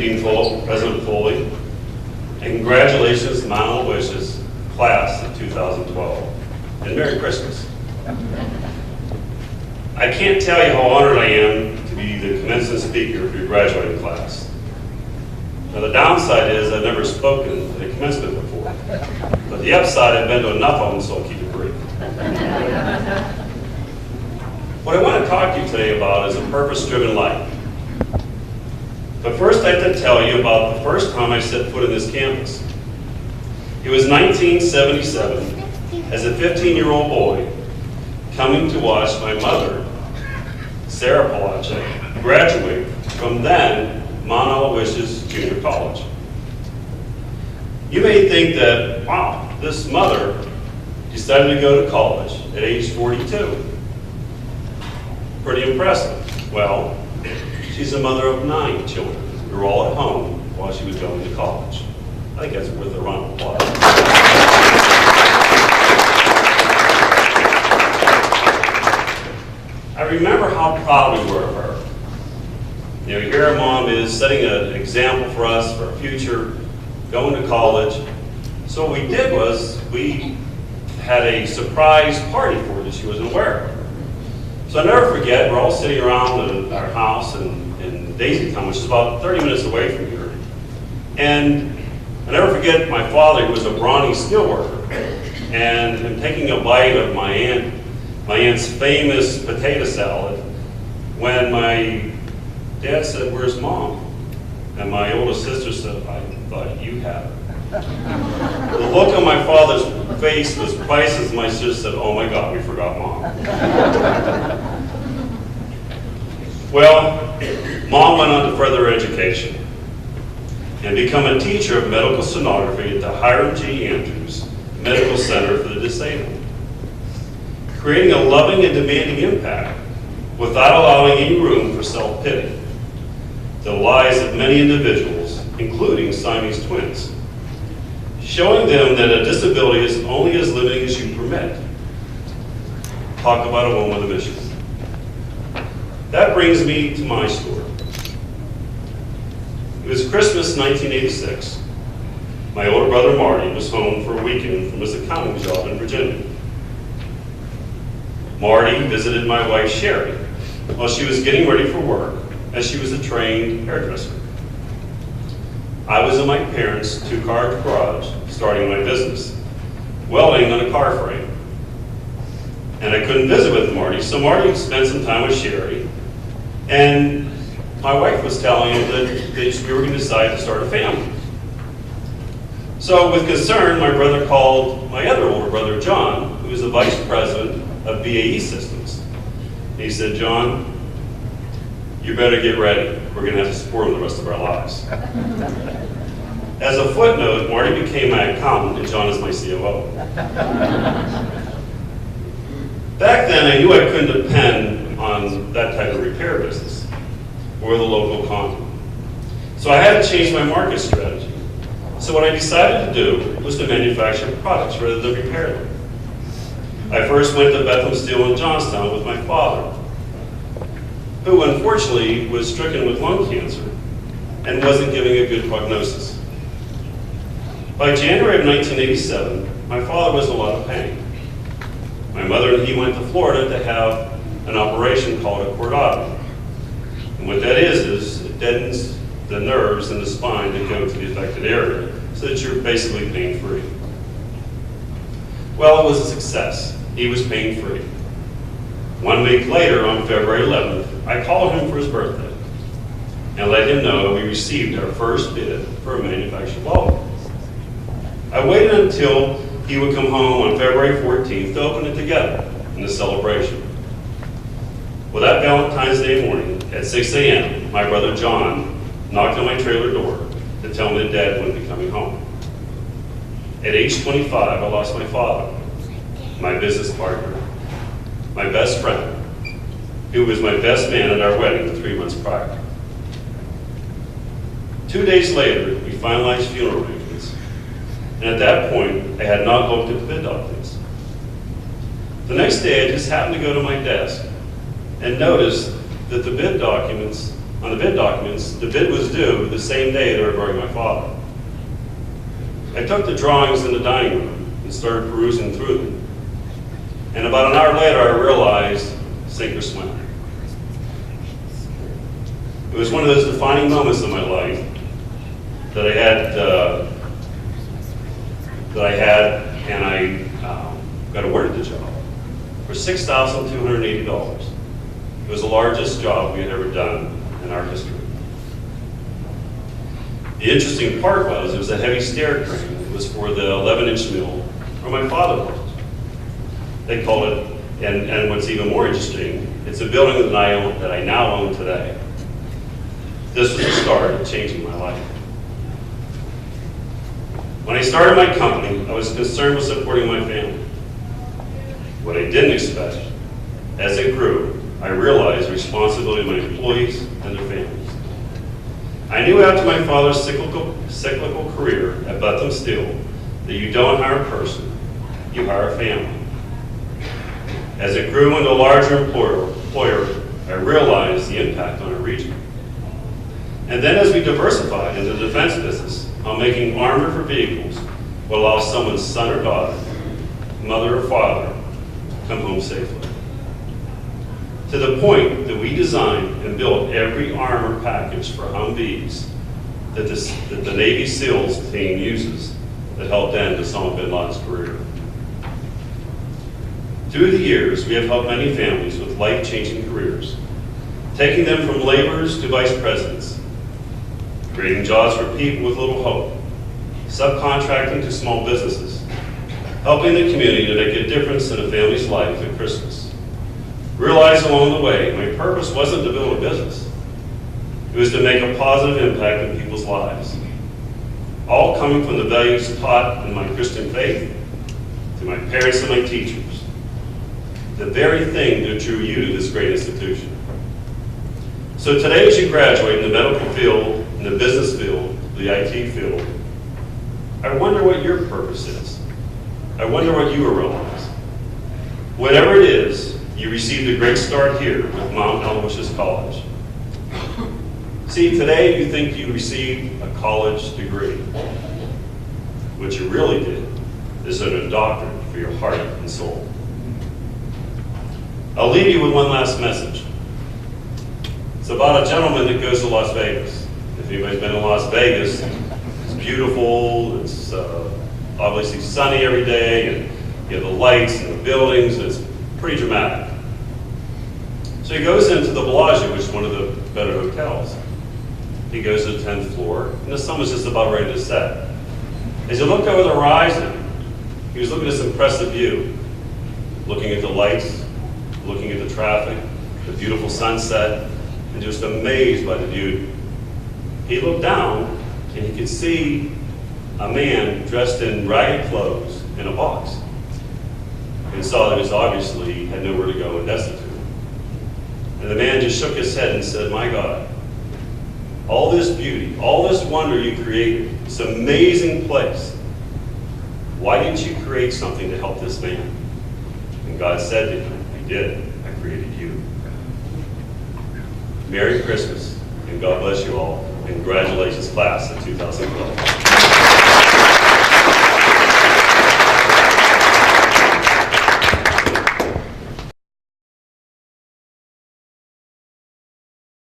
Dean President Foley, and congratulations to Mount Aloysius class of 2012, and Merry Christmas. I can't tell you how honored I am to be the commencement speaker for your graduating class. Now the downside is I've never spoken at a commencement before, but the upside, I've been to enough of them, so I'll keep it brief. What I want to talk to you today about is a purpose-driven life. But first I have to tell you about the first time I set foot in this campus. It was 1977, as a 15-year-old boy, coming to watch my mother, Sarah Polacek, graduate from then Mount Aloysius Junior College. You may think that, wow, this mother decided to go to college at age 42. Pretty impressive. Well, she's a mother of 9 children who were all at home while she was going to college. I think that's worth a round of applause. I remember how proud we were of her. You know, here our mom is setting an example for us for our future, going to college. So what we did was we had a surprise party for her that she wasn't aware of. So I'll never forget, we're all sitting around in our house in Daisytown, which is about 30 minutes away from here. And I'll never forget my father, who was a brawny steelworker, and him taking a bite of my aunt's famous potato salad when my dad said, "Where's Mom?" And my oldest sister said, "I thought you had her." The look on my father's face was priceless. My sister said, "Oh my God, we forgot Mom." Well, Mom went on to further education and become a teacher of medical sonography at the Hiram G. Andrews Medical Center for the Disabled, creating a loving and demanding impact without allowing any room for self-pity. The lives of many individuals, including Siamese twins, showing them that a disability is only as limiting as you permit. Talk about a woman with a mission. That brings me to my story. It was Christmas 1986. My older brother Marty was home for a weekend from his accounting job in Virginia. Marty visited my wife Sherry while she was getting ready for work, as she was a trained hairdresser. I was in my parents' 2-car garage starting my business, welding on a car frame. And I couldn't visit with Marty, so Marty spent some time with Sherry, and my wife was telling him that we were going to decide to start a family. So with concern, my brother called my other older brother, John, who was the vice president of BAE Systems. And he said, "John, you better get ready. We're going to have to support him the rest of our lives." As a footnote, Marty became my accountant and John is my COO. Back then, I knew I couldn't depend on that type of repair business or the local economy. So I had to change my market strategy. So what I decided to do was to manufacture products rather than repair them. I first went to Bethlehem Steel in Johnstown with my father, who unfortunately was stricken with lung cancer and wasn't giving a good prognosis. By January of 1987, my father was in a lot of pain. My mother and he went to Florida to have an operation called a cordotomy. And what that is it deadens the nerves in the spine that go to the affected area so that you're basically pain-free. Well, it was a success. He was pain-free. 1 week later, on February 11th, I called him for his birthday and let him know we received our first bid for a manufactured welder. I waited until he would come home on February 14th to open it together in the celebration. Well, that Valentine's Day morning at 6 a.m., my brother John knocked on my trailer door to tell me that Dad wouldn't be coming home. At age 25, I lost my father, my business partner, my best friend, who was my best man at our wedding 3 months prior. 2 days later, we finalized funeral arrangements, and at that point, I had not looked at the bid documents. The next day, I just happened to go to my desk and noticed that the bid documents on the bid documents, the bid was due the same day they were burying my father. I took the drawings in the dining room and started perusing through them. And about an hour later, I realized, sink or swim. It was one of those defining moments in my life that I had, got awarded the job for $6,280. It was the largest job we had ever done in our history. The interesting part was it was a heavy stair crane. It was for the 11-inch mill where my father worked. They called it, and what's even more interesting, it's a building that I now own today. This was the start of changing my life. When I started my company, I was concerned with supporting my family. What I didn't expect, as it grew, I realized the responsibility of my employees and their families. I knew after my father's cyclical career at Bethlehem Steel that you don't hire a person, you hire a family. As it grew into a larger employer, I realized the impact on our region. And then as we diversified into the defense business, on making armor for vehicles will allow someone's son or daughter, mother or father, come home safely. To the point that we designed and built every armor package for Humvees that the Navy SEALs team uses that helped end Osama bin Laden's career. Through the years, we have helped many families with life-changing careers, taking them from laborers to vice presidents, creating jobs for people with little hope, subcontracting to small businesses, helping the community to make a difference in a family's life at Christmas. Realized along the way, my purpose wasn't to build a business. It was to make a positive impact in people's lives. All coming from the values taught in my Christian faith, to my parents and my teachers. The very thing that drew you to this great institution. So today, as you graduate in the medical field, in the business field, the IT field, I wonder what your purpose is. I wonder what you will realize. Whatever it is, you received a great start here with Mount Aloysius College. See, today you think you received a college degree. What you really did is a doctorate for your heart and soul. I'll leave you with one last message. It's about a gentleman that goes to Las Vegas. If anybody's been to Las Vegas, it's beautiful, it's obviously sunny every day, and you have the lights and the buildings, and it's pretty dramatic. So he goes into the Bellagio, which is one of the better hotels. He goes to the 10th floor, and the sun was just about ready to set. As he looked over the horizon, he was looking at this impressive view, looking at the lights, looking at the traffic, the beautiful sunset, and just amazed by the beauty. He looked down, and he could see a man dressed in ragged clothes in a box, and saw that he was obviously had nowhere to go and destitute. And the man just shook his head and said, "My God, all this beauty, all this wonder you created, this amazing place, why didn't you create something to help this man?" And God said to him, "I did. I created you." Merry Christmas, and God bless you all. Congratulations, class of 2012.